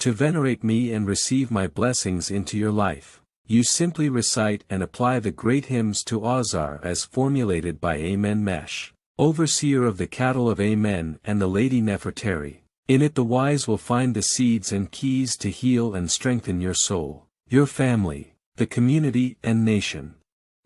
To venerate me and receive my blessings into your life, you simply recite and apply the great hymns to Ausar as formulated by Amen Mesh, overseer of the cattle of Amen and the Lady Nefertari. In it the wise will find the seeds and keys to heal and strengthen your soul, your family, the community and nation.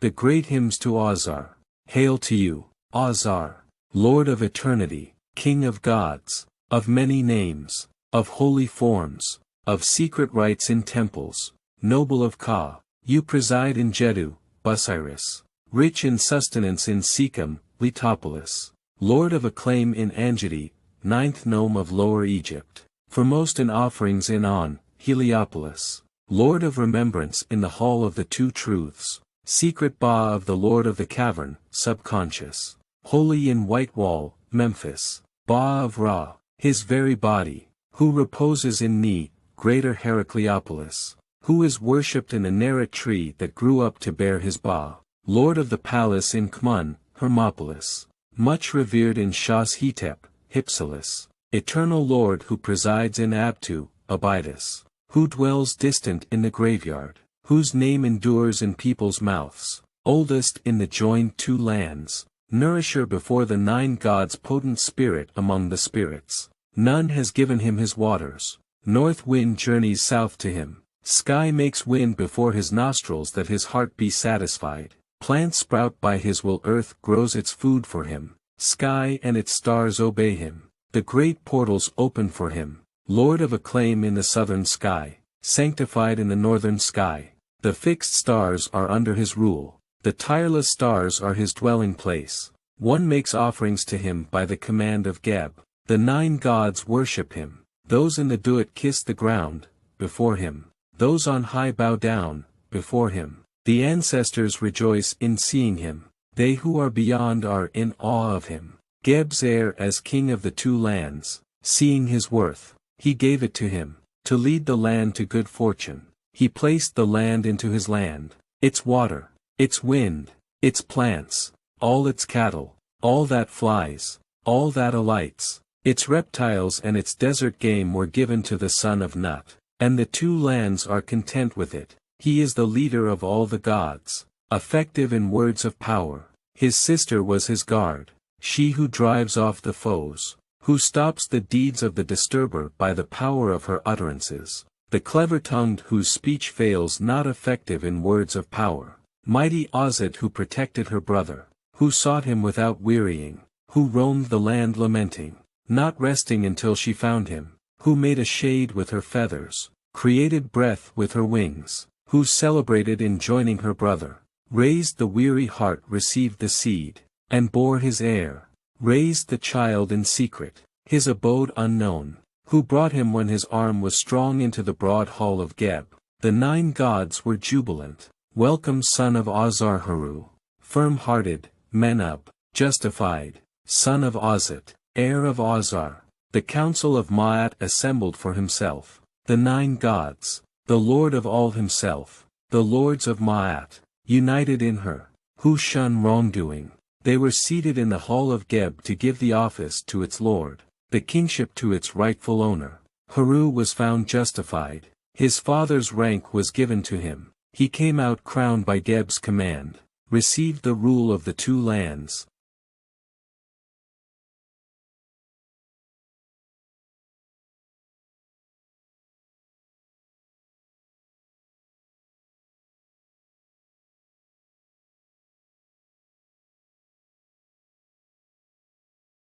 The great hymns to Ausar. Hail to you, Ausar, Lord of eternity, King of gods, of many names, of holy forms, of secret rites in temples, noble of Ka. You preside in Jeddu, Osiris, rich in sustenance in Sikkim, Letopolis, Lord of acclaim in Angedi, ninth nome of Lower Egypt, foremost in offerings in On, Heliopolis, Lord of remembrance in the Hall of the Two Truths, secret Ba of the Lord of the Cavern, subconscious, holy in White Wall, Memphis, Ba of Ra, his very body, who reposes in Ni, greater Heracleopolis, who is worshipped in a Nerit tree that grew up to bear his Ba, Lord of the Palace in Kmun, Hermopolis, much revered in Shas-Hetep, Hypsilus, eternal Lord who presides in Abtu, Abydos, who dwells distant in the graveyard, whose name endures in people's mouths, oldest in the joined two lands, nourisher before the nine gods, potent spirit among the spirits. None has given him his waters, north wind journeys south to him, sky makes wind before his nostrils that his heart be satisfied, plants sprout by his will, earth grows its food for him, sky and its stars obey him, the great portals open for him, Lord of acclaim in the southern sky, sanctified in the northern sky, the fixed stars are under his rule, the tireless stars are his dwelling place, one makes offerings to him by the command of Geb, the nine gods worship him, those in the Duat kiss the ground, before him, those on high bow down, before him, the ancestors rejoice in seeing him, they who are beyond are in awe of him, Geb's heir as king of the two lands, seeing his worth, he gave it to him, to lead the land to good fortune, he placed the land into his land, its water, its wind, its plants, all its cattle, all that flies, all that alights, its reptiles and its desert game were given to the son of Nut, and the two lands are content with it. He is the leader of all the gods, effective in words of power. His sister was his guard, she who drives off the foes, who stops the deeds of the disturber by the power of her utterances, the clever-tongued whose speech fails not, effective in words of power. Mighty Ozit who protected her brother, who sought him without wearying, who roamed the land lamenting, not resting until she found him, who made a shade with her feathers, created breath with her wings, who celebrated in joining her brother, raised the weary heart, received the seed, and bore his heir, raised the child in secret, his abode unknown, who brought him when his arm was strong into the broad hall of Geb. The nine gods were jubilant. Welcome son of Ausar Haru, firm-hearted, Menub, justified, son of Ozit, heir of Ausar, the council of Ma'at assembled for himself, the nine gods, the Lord of all himself, the lords of Ma'at, united in her, who shun wrongdoing, they were seated in the hall of Geb to give the office to its lord, the kingship to its rightful owner. Haru was found justified, his father's rank was given to him. He came out crowned by Geb's command, received the rule of the two lands,